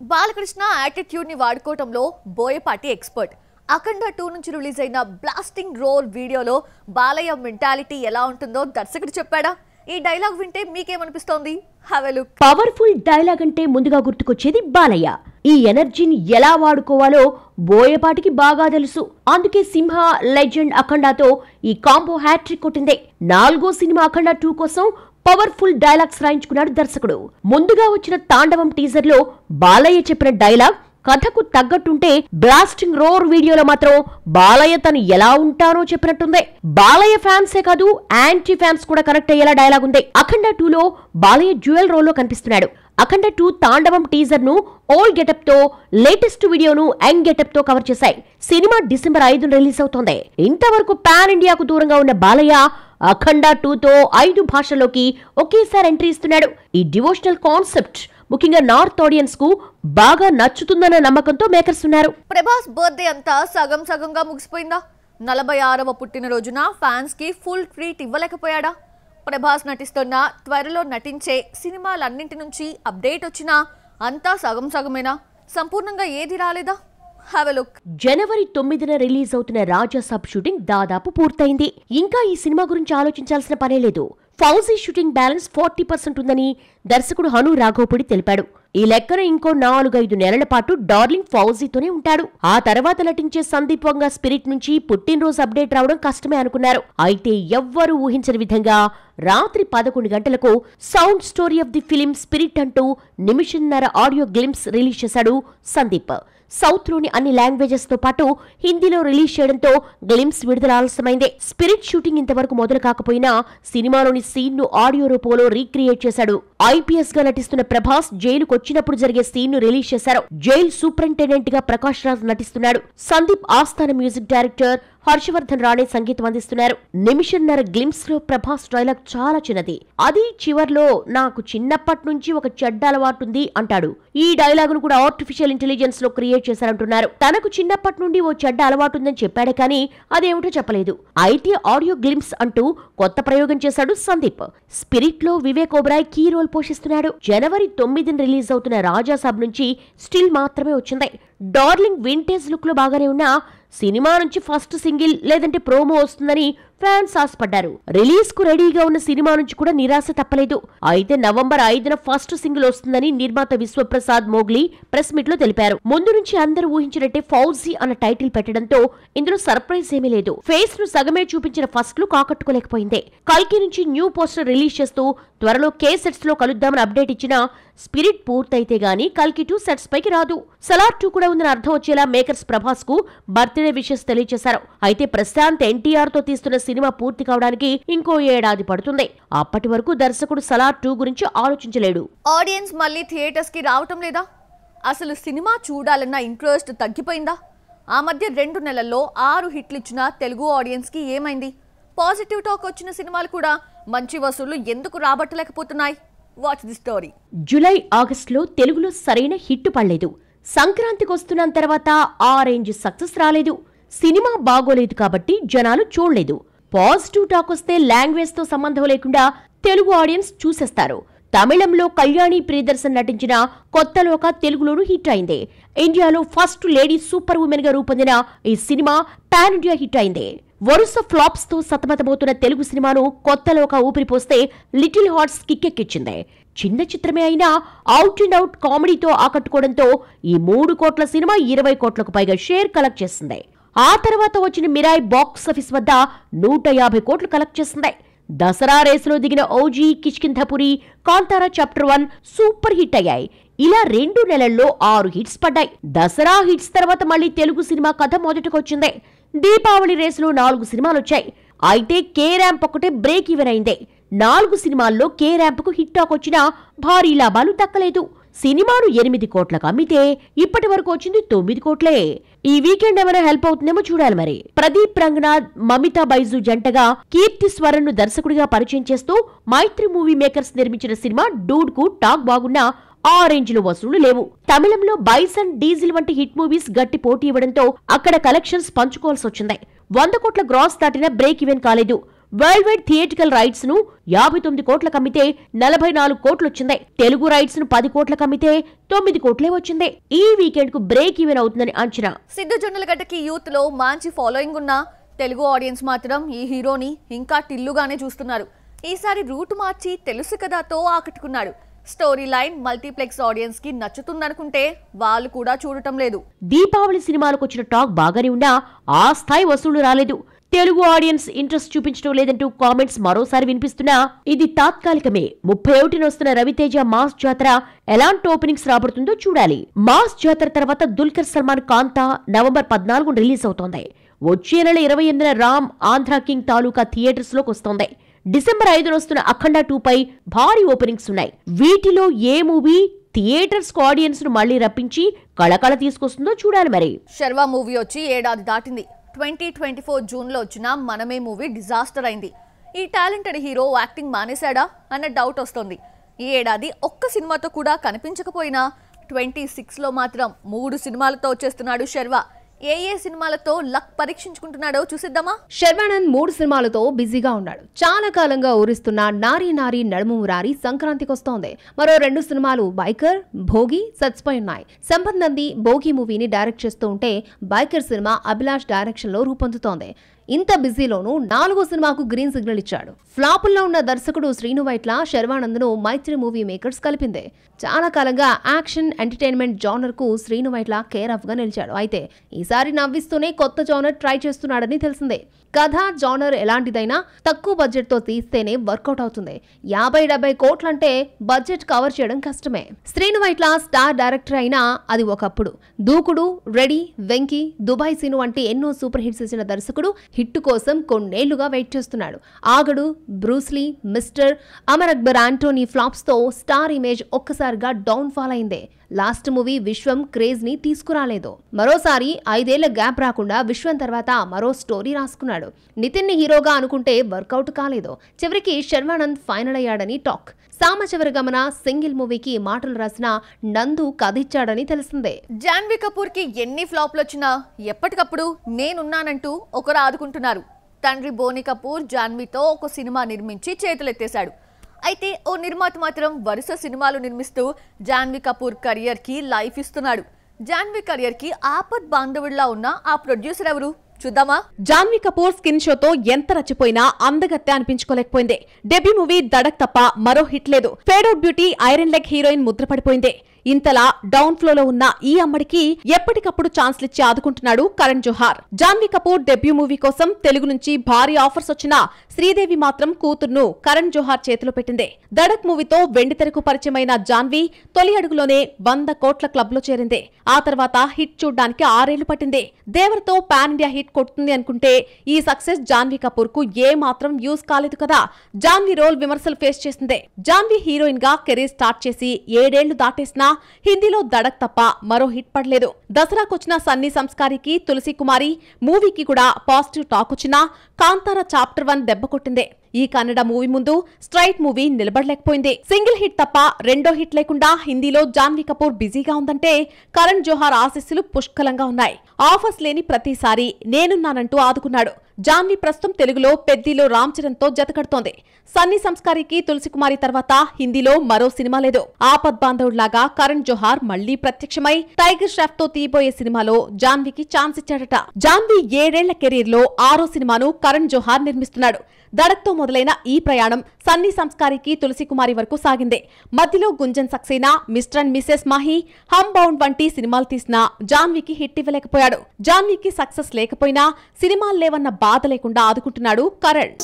Balakrishna attitude ని వాడుకోవడంలో Boyapati expert. అఖండ 2 నుంచి release అయిన బ్లాస్టింగ్ రోల్ వీడియోలో బాలయ్య మెంటాలిటీ ఎలా ఉంటుందో దర్శకుడు చెప్పాడా? ఈ డైలాగ్ వింటే మీకేమనిపిస్తోంది? Have a look. Powerful dialogue అంటే ముందుగా గుర్తుకొచ్చేది బాలయ్య. ఈ ఎనర్జీని ఎలా వాడుకోవాలో బోయపాటికి బాగా తెలుసు. అందుకే సింహ, లెజెండ్, అఖండతో ఈ కాంబో హ్యాట్రిక్ కొట్టిందే. 4వ సినిమా అఖండ 2 కోసం పవర్ఫుల్ డైలాగ్స్ రాయించుకున్నాడు దర్శకుడు. ముందుగా వచ్చిన తాండవం టీజర్ లో బాలయ్య చెప్పిన డైలాగ్ కథకు తగ్గట్టుంటే, బ్లాస్టింగ్ రోర్ వీడియోలో మాత్రం బాలయ్య తను ఎలా ఉంటానో చెప్పినట్టుంది. బాలయ్య ఫ్యాన్సే కాదు, యాంటీ ఫ్యాన్స్ కూడా కనెక్ట్ అయ్యేలా డైలాగ్ ఉంది. అఖండ 2లో బాలయ్య డ్యూయల్ రోల్ లో కనిపిస్తున్నాడు. అఖండ 2 తాండవం టీజర్ ను ఓల్డ్ గెటప్ తో, లేటెస్ట్ వీడియోను యంగ్ గెటప్ తో కవర్ చేశాయి. సినిమా డిసెంబర్ 5న రిలీజ్ అవుతోంది. ఇంతవరకు పాన్ ఇండియాకు దూరంగా ఉన్న బాలయ్య అఖండ 2తో 5 భాషల్లోకి ఒకేసారి ఎంట్రీ ఇస్తున్నాడు. ఈ డివోషనల్ కాన్సెప్ట్ ముఖ్యంగా నార్త్ ఆడియన్స్ కు బాగా నచ్చుతుందన్న నమ్మకంతో మేకర్స్ ఉన్నారు. ప్రభాస్ బర్త్డే అంతా సగం సగంగా ముగిసిపోయిందా? 46వ పుట్టినరోజున ఫ్యాన్స్ కి ఫుల్ ట్రీట్ ఇవ్వలేకపోయాడా? ప్రభాస్ నటిస్తున్న, త్వరలో నటించే సినిమాలన్నింటి నుంచి అప్డేట్ వచ్చినా అంతా సగం సగమేనా? సంపూర్ణంగా ఏది రాలేదా? Have a look. జనవరి 9న రిలీజ్ అవుతున్న రాజా సబ్ షూటింగ్ దాదాపు పూర్తయింది. ఇంకా ఈ సినిమా గురించి ఆలోచించాల్సిన పనే లేదు. ఫౌజీ షూటింగ్ బ్యాలెన్స్ 40% ఉందని దర్శకుడు హను రాఘోపుడి తెలిపాడు. ఈ లెక్కన ఇంకో 4-5 నెలల పాటు డార్లింగ్ ఫౌజీతోనే ఉంటాడు. ఆ తర్వాత నటించే సందీప్ వంగ స్పిరిట్ నుంచి పుట్టినరోజు అప్డేట్ రావడం కష్టమే అనుకున్నారు. అయితే ఎవ్వరూ ఊహించని విధంగా రాత్రి 11 గంటలకు sound story of the film spirit అంటూ నిమిషన్నర ఆడియో గ్లింప్స్ రిలీజ్ చేశాడు సందీప్. సౌత్ లోని అన్ని లాంగ్వేజెస్ తో పాటు హిందీలో రిలీజ్ చేయడంతో గ్లింప్స్ విడుదల ఆలస్యమైంది. స్పిరిట్ షూటింగ్ ఇంతవరకు మొదలు కాకపోయినా సినిమాలోని సీన్ ను ఆడియో రూపంలో రీక్రియేట్ చేశాడు. ఐపీఎస్ గా నటిస్తున్న ప్రభాస్ జైలుకు వచ్చినప్పుడు జరిగే సీన్ ను రిలీజ్ చేశారు. జైల్ సూపరింటెండెంట్ గా ప్రకాష్ రాజ్ నటిస్తున్నాడు. సందీప్ ఆస్థాన మ్యూజిక్ డైరెక్టర్ హర్షవర్ధన్ రాణే సంగీతం అందిస్తున్నారు. నిమిషన్నర గ్లింప్స్ లో ప్రభాస్ డైలాగ్ చాలా చిన్నది. అది చివర్లో నాకు చిన్నప్పటి నుంచి ఒక చెడ్డ అలవాటుంది అంటాడు. ఈ డైలాగ్ ను కూడా ఆర్టిఫిషియల్ ఇంటెలిజెన్స్ లో క్రియేట్ చేశారంటున్నారు. తనకు చిన్నప్పటి నుండి ఓ చెడ్డ అలవాటుందని చెప్పాడే కానీ అదేమిటో చెప్పలేదు. అయితే ఆడియో గ్లింప్స్ అంటూ కొత్త ప్రయోగం చేశాడు సందీప్. స్పిరిట్ లో వివేక్ ఓబరాయ్ కీ రోల్ పోషిస్తున్నాడు. జనవరి 9న రిలీజ్ అవుతున్న రాజా సాబ్ నుంచి స్టిల్ మాత్రమే వచ్చింది. డార్లింగ్ వింటేజ్ లుక్ లో బాగానే ఉన్నా సినిమా నుంచి ఫస్ట్ సింగిల్ లేదంటే ప్రోమో వస్తుందని ఫ్యాన్స్ ఆశపడ్డారు. రిలీజ్ కు రెడీగా ఉన్న సినిమా నుంచి కూడా నిరాశ తప్పలేదు. అయితే నవంబర్ 5న ఫస్ట్ సింగిల్ వస్తుందని నిర్మాత విశ్వప్రసాద్ మోగ్లీ ప్రెస్ మీట్ లో తెలిపారు. ముందు నుంచి అందరూ ఊహించినట్టే ఫౌజీ అన్న టైటిల్ పెట్టడంతో ఇందులో సర్ప్రైజ్ ఏమీ లేదు. ఫేస్ ను సగమే చూపించిన ఫస్ట్ లుక్ ఆకట్టుకోలేకపోయింది. కల్కి నుంచి న్యూ పోస్టర్ రిలీజ్ చేస్తూ త్వరలో కే సెట్స్ లో కలుద్దామని అప్డేట్ ఇచ్చిన స్పిరిట్ పూర్తయితే గానీ కల్కి 2 సెట్స్ పైకి రాదు. సలార్ 2 కూడా ఉందని అర్థం వచ్చేలా మేకర్స్ ప్రభాస్ కు బర్త్డే విషెస్ తెలియజేశారు. అయితే ప్రశాంత్ ఎన్టీఆర్ తో తీస్తున్న సినిమా పూర్తి కావడానికి ఇంకో ఏడాది పడుతుంది. అప్పటి వరకు దర్శకుడు సలార్ 2 గురించి ఆలోచించలేడు. ఆడియన్స్ మళ్ళీ థియేటర్స్ కి రావటం లేదా? అసలు సినిమా చూడాలన్న ఇంట్రెస్ట్ తగ్గిపోయిందా? ఆ మధ్య 2 నెలల్లో 6 హిట్లు ఇచ్చిన తెలుగు ఆడియన్స్ కి ఏమైంది? పాజిటివ్ టాక్ వచ్చిన సినిమాలు కూడా మంచి వసూళ్లు ఎందుకు రాబట్టలేకపోతున్నాయి? Watch the story. జూలై, ఆగస్టులో తెలుగులో సరైన హిట్ పడలేదు. సంక్రాంతికి వస్తున్న తర్వాత ఆ రేంజ్ సక్సెస్ రాలేదు. సినిమా బాగోలేదు కాబట్టి జనాలు చూడలేదు. పాజిటివ్ టాక్ వస్తే లాంగ్వేజ్ తో సంబంధం లేకుండా తెలుగు ఆడియన్స్ చూసేస్తారు. తమిళంలో కళ్యాణి ప్రియదర్శన్ నటించిన కొత్త లోక తెలుగులోనూ హిట్ అయింది. ఇండియాలో ఫస్ట్ లేడీ సూపర్ ఉమెన్ గా రూపొందిన ఈ సినిమా పాన్ ఇండియా హిట్ అయింది. వరుస ఫ్లాప్స్ తో సతమతమవుతున్న తెలుగు సినిమాను కొత్త లోక ఊపిరిపోస్తే లిటిల్ హార్ట్స్ కిక్కెక్కిచ్చింది. చిన్న చిత్రమే అయినా అవుట్ అండ్ అవుట్ కామెడీతో ఆకట్టుకోవడంతో ఈ 3 కోట్ల సినిమా 20 కోట్లకు పైగా షేర్ కలెక్ట్ చేసింది. ఆ తర్వాత వచ్చిన మిరాయ్ బాక్స్ ఆఫీస్ వద్ద 150 కోట్లు కలెక్ట్ చేసింది. దసరా రేసులో దిగిన OG, Kishkindhapuri, Kantara chapter 1 super hit అయ్యాయి. ఇలా 2 నెలల్లో 6 హిట్స్ పడ్డాయి. దసరా హిట్స్ తర్వాత మళ్లీ తెలుగు సినిమా కథ మొదటికొచ్చింది. దీపావళి రేసులో 4 సినిమాలు వచ్చాయి. అయితే కే ర్యాంప్ ఒకటే బ్రేక్ ఈవెన్ అయింది. 4 సినిమాల్లో కే ర్యాంప్ కు హిట్ టాక్ వచ్చినా భారీ లాభాలు దక్కలేదు. సినిమాను 8 కోట్లకు అమ్మితే ఇప్పటి వరకు వచ్చింది 9 కోట్లే. ఈ వీకెండ్ ఏమైనా హెల్ప్ అవుతుందేమో చూడాలి మరి. ప్రదీప్ రంగనాథ్, మమితా బైజు జంటగా కీర్తి స్వరన్ ను దర్శకుడిగా పరిచయం చేస్తూ మైత్రి మూవీ మేకర్స్ నిర్మించిన సినిమా డూడ్ కు టాక్ బాగున్నా ఆ రేంజ్ లో వసూళ్లు లేవు. తమిళంలో బైసన్, డీజిల్ వంటి హిట్ మూవీస్ గట్టి పోటీ ఇవ్వడంతో అక్కడ కలెక్షన్స్ పంచుకోవాల్సి వచ్చింది. 100 కోట్ల గ్రాస్ దాటిన బ్రేక్ ఈవెన్ కాలేదు. వరల్డ్ వైడ్ థియేట్రికల్ రైట్స్ ను 59 కోట్లకు అమ్మితే 44 కోట్లు వచ్చింది. తెలుగు రైట్స్ ను 10 కోట్లకు అమ్మితే 9 కోట్లే వచ్చింది. ఈ వీకెండ్ కు బ్రేక్ ఈవెన్ అవుతుందని అంచనా. సిద్ధు జొన్నలగడ్డకి యూత్ లో మంచి ఫాలోయింగ్ ఉన్న తెలుగు ఆడియన్స్ మాత్రం ఈ హీరోని ఇంకా టిల్లుగానే చూస్తున్నారు. ఈసారి రూట్ మార్చి తెలుసు కదాతో ఆకట్టుకున్నాడు. స్టోరీ లైన్ మల్టీప్లెక్స్ ఆడియన్స్ కి నచ్చుతుందనుకుంటే వాళ్ళు కూడా చూడటం లేదు. దీపావళి సినిమాలకు వచ్చిన టాక్ బాగానే ఉన్నా ఆ స్థాయి వసూళ్లు రాలేదు. తెలుగు ఆడియన్స్ ఇంట్రెస్ట్ చూపించడం లేదంటూ కామెంట్స్ మరోసారి వినిపిస్తున్నా ఇది తాత్కాలికమే. 31న వస్తున్న రవితేజ మాస్ జాతర ఎలాంటి ఓపెనింగ్స్ రాబడుతుందో చూడాలి. మాస్ జాతర తర్వాత దుల్కర్ సల్మాన్ కాంతా నవంబర్ 14న రిలీజ్ అవుతోంది. వచ్చే నెల 28న రామ్ ఆంధ్ర కింగ్ తాలూకా థియేటర్స్ లోకి వస్తోంది. డిసెంబర్ 5న వస్తున్న అఖండ 2 పై భారీ ఓపెనింగ్స్ ఉన్నాయి. వీటిలో ఏ మూవీ థియేటర్స్ కు ఆడియన్స్ ను మళ్లీ రప్పించి కళకళ తీసుకొస్తుందో చూడాలి. మరి శర్వా మూవీ వచ్చి ఏడాది దాటింది. 2024 జూన్ లో వచ్చిన మనమే మూవీ డిజాస్టర్ అయింది. ఈ టాలెంటెడ్ హీరో యాక్టింగ్ మానేశాడా అన్న డౌట్ వస్తోంది. ఈ ఏడాది ఒక్క సినిమాతో కూడా కనిపించకపోయినా 26లో మాత్రం 3 సినిమాలతో వచ్చేస్తున్నాడు శర్వా. ఏ సినిమాలతో లక్ పరీక్షించుకుంటున్నాడో చూసిద్దామా. శర్వానంద్ 3 సినిమాలతో బిజీగా ఉన్నాడు. చాలా కాలంగా ఊరిస్తున్న నారీ నారీ నడుము మురారి సంక్రాంతికి వస్తోంది. మరో 2 సినిమాలు బైకర్, భోగి, సత్స్పై ఉన్నాయి. సంపత్ నంది భోగి మూవీని డైరెక్ట్ చేస్తూ ఉంటే బైకర్ సినిమా అభిలాష్ డైరెక్షన్ లో రూపొందుతోంది. ఇంత బిజీలోనూ 4వ సినిమాకు గ్రీన్ సిగ్నల్ ఇచ్చాడు. ఫ్లాపుల్లో ఉన్న దర్శకుడు శ్రీను వైట్ల శర్వానంద్ను మైత్రి మూవీ మేకర్స్ కలిపింది. చాలా కాలంగా యాక్షన్ ఎంటర్టైన్మెంట్ జానర్ కు శ్రీను వైట్ల కేర్ ఆఫ్ గా నిలిచాడు. అయితే ఈసారి నవ్విస్తూనే కొత్త జానర్ ట్రై చేస్తున్నాడని తెలిసిందే. కథ జానర్ ఎలాంటిదైనా తక్కువ బడ్జెట్ తో తీస్తేనే వర్కౌట్ అవుతుంది. 50-70 కోట్లంటే బడ్జెట్ కవర్ చేయడం కష్టమే. శ్రీను వైట్ల స్టార్ డైరెక్టర్ అయినా అది ఒకప్పుడు. దూకుడు, రెడీ, వెంకీ, దుబాయ్ సీను వంటి ఎన్నో సూపర్ హిట్స్ ఇచ్చిన దర్శకుడు హిట్ కోసం కొన్నేళ్లుగా వెయిట్ చేస్తున్నాడు. Aagadu, Bruce Lee, Mister, Amar Akbar, Anthony flops తో స్టార్ ఇమేజ్ ఒక్కసారిగా డౌన్ ఫాల్ అయిందే. లాస్ట్ మూవీ విశ్వం క్రేజ్ ని తీసుకురాలేదు. మరోసారి 5 ఏళ్ల గ్యాప్ రాకుండా విశ్వం తర్వాత మరో స్టోరీ రాసుకున్నాడు. నితిన్ ని హీరోగా అనుకుంటే వర్కౌట్ కాలేదు. చివరికి శర్వానంద్ ఫైనల్ అయ్యాడని టాక్. సామచవర గమన సింగిల్ మూవీకి మాటలు రాసిన నందు కథిచ్చాడని తెలిసిందే. జాన్వీ కపూర్ కి ఎన్ని ఫ్లాప్లు వచ్చినా ఎప్పటికప్పుడు నేనున్నానంటూ ఒకరు ఆదుకుంటున్నారు. తండ్రి బోని కపూర్ జాన్వీతో ఒక సినిమా నిర్మించి చేతులెత్తేశాడు. అయితే ఓ నిర్మాత మాత్రం వరుస సినిమాలు నిర్మిస్తూ జాన్వీ కపూర్ కెరియర్ కి లైఫ్ ఇస్తున్నాడు. జాన్వీ కెరియర్ కి ఆపద్ బాంధవుడిలా ఉన్న ఆ ప్రొడ్యూసర్ ఎవరు చూద్దామా. జాన్వీ కపూర్ స్కిన్ షోతో ఎంత రచ్చిపోయినా అందగత్తె అనిపించుకోలేకపోయింది. డెబ్యూ మూవీ దడక్ తప్ప మరో హిట్ లేదు. Fade out beauty iron leg heroine ముద్రపడిపోయింది. ఇంతలా డౌన్ ఫ్లోలో ఉన్న ఈ అమ్మడికి ఎప్పటికప్పుడు ఛాన్స్లిచ్చి ఆదుకుంటున్నాడు కరణ్ జోహార్. జాన్వీ కపూర్ డెబ్యూ మూవీ కోసం తెలుగు నుంచి భారీ ఆఫర్స్ వచ్చినా శ్రీదేవి మాత్రం కూతుర్ను కరణ్ జోహార్ చేతిలో పెట్టింది. దడక్ మూవీతో వెండితెరకు పరిచయమైన జాన్వీ తొలి అడుగులోనే 100 కోట్ల క్లబ్ లో చేరింది. ఆ తర్వాత హిట్ చూడ్డానికి 6 ఏళ్లు పట్టింది. దేవరతో పాన్ ఇండియా హిట్ కొడుతుంది అనుకుంటే ఈ సక్సెస్ జాన్వీ కపూర్ కు ఏ మాత్రం యూజ్ కాలేదు కదా. జాన్వీ రోల్ విమర్శలు ఫేస్ చేసింది. జాన్వీ హీరోయిన్ గా కెరీర్ స్టార్ట్ చేసి 7 ఏళ్లు దాటేసినా హిందీలో దడక్ తప్ప మరో హిట్ పడలేదు. దసరాకొచ్చిన సన్నీ సంస్కారికి తులసి కుమారి మూవీకి కూడా పాజిటివ్ టాక్ వచ్చినా కాంతారా చాప్టర్ 1 దెబ్బ కొట్టింది. ఈ కన్నడ మూవీ ముందు స్ట్రైట్ మూవీ నిలబడలేకపోయింది. సింగిల్ హిట్ తప్ప రెండో హిట్ లేకుండా హిందీలో జాన్వీ కపూర్ బిజీగా ఉందంటే కరణ్ జోహార్ ఆశీస్సులు పుష్కలంగా ఉన్నాయి. ఆఫర్స్ లేని ప్రతిసారి నేనున్నానంటూ ఆదుకున్నాడు. జాన్వీ ప్రస్తుతం తెలుగులో పెద్దిలో రామ్ చరణ్ తో జతకడుతోంది. సన్నీ సంస్కారికి తులసి కుమారి తర్వాత హిందీలో మరో సినిమా లేదు. ఆపద్ బాంధవుడిలాగా కరణ్ జోహార్ మళ్లీ ప్రత్యక్షమై టైగర్ ష్రాఫ్ తో తీయబోయే సినిమాలో జాన్వీకి ఛాన్స్ ఇచ్చాడట. జాన్వీ 7 ఏళ్ల కెరీర్ లో 6వ సినిమాను కరణ్ జోహార్ నిర్మిస్తున్నాడు. దడక్తో మొదలైన ఈ ప్రయాణం సన్నీ సంస్కారికి తులసి కుమారి వరకు సాగింది. మధ్యలో Gunjan Saxena, Mr and Mrs Mahi, Homebound వంటి సినిమాలు తీసినా జాన్వీకి హిట్ ఇవ్వలేకపోయాడు. జాన్వీకి సక్సెస్ లేకపోయినా సినిమాలు లేవన్న బాధ లేకుండా ఆదుకుంటున్నాడు కరణ్.